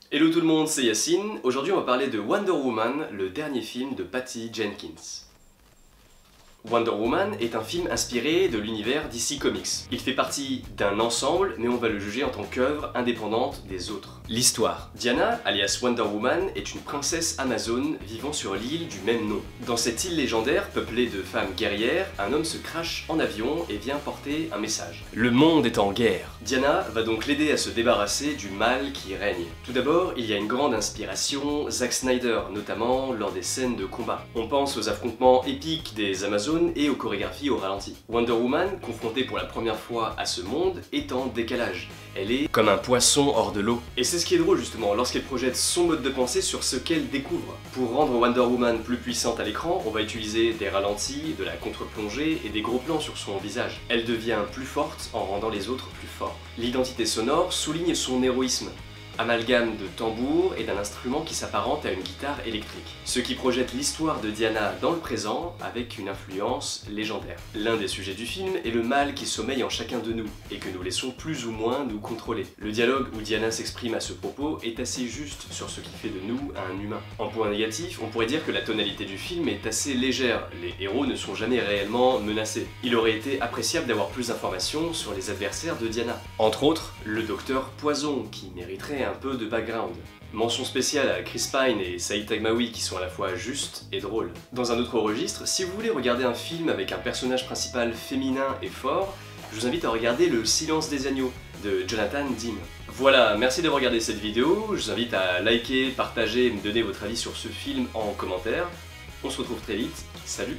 Hello tout le monde, c'est Yacine. Aujourd'hui on va parler de Wonder Woman, le dernier film de Patty Jenkins. Wonder Woman est un film inspiré de l'univers DC Comics. Il fait partie d'un ensemble, mais on va le juger en tant qu'œuvre indépendante des autres. L'histoire. Diana, alias Wonder Woman, est une princesse amazone vivant sur l'île du même nom. Dans cette île légendaire, peuplée de femmes guerrières, un homme se crache en avion et vient porter un message. Le monde est en guerre. Diana va donc l'aider à se débarrasser du mal qui règne. Tout d'abord, il y a une grande inspiration, Zack Snyder, notamment lors des scènes de combat. On pense aux affrontements épiques des Amazones et aux chorégraphies au ralenti. Wonder Woman, confrontée pour la première fois à ce monde, est en décalage. Elle est comme un poisson hors de l'eau. Et c'est ce qui est drôle justement, lorsqu'elle projette son mode de pensée sur ce qu'elle découvre. Pour rendre Wonder Woman plus puissante à l'écran, on va utiliser des ralentis, de la contre-plongée et des gros plans sur son visage. Elle devient plus forte en rendant les autres plus forts. L'identité sonore souligne son héroïsme. Amalgame de tambour et d'un instrument qui s'apparente à une guitare électrique. Ce qui projette l'histoire de Diana dans le présent avec une influence légendaire. L'un des sujets du film est le mal qui sommeille en chacun de nous et que nous laissons plus ou moins nous contrôler. Le dialogue où Diana s'exprime à ce propos est assez juste sur ce qui fait de nous un humain. En point négatif, on pourrait dire que la tonalité du film est assez légère. Les héros ne sont jamais réellement menacés. Il aurait été appréciable d'avoir plus d'informations sur les adversaires de Diana. Entre autres, le docteur Poison qui mériterait un peu de background. Mention spéciale à Chris Pine et Saïd Taghmaoui qui sont à la fois justes et drôles. Dans un autre registre, si vous voulez regarder un film avec un personnage principal féminin et fort, je vous invite à regarder Le Silence des Agneaux de Jonathan Demme. Voilà, merci d'avoir regardé cette vidéo, je vous invite à liker, partager et me donner votre avis sur ce film en commentaire. On se retrouve très vite, salut!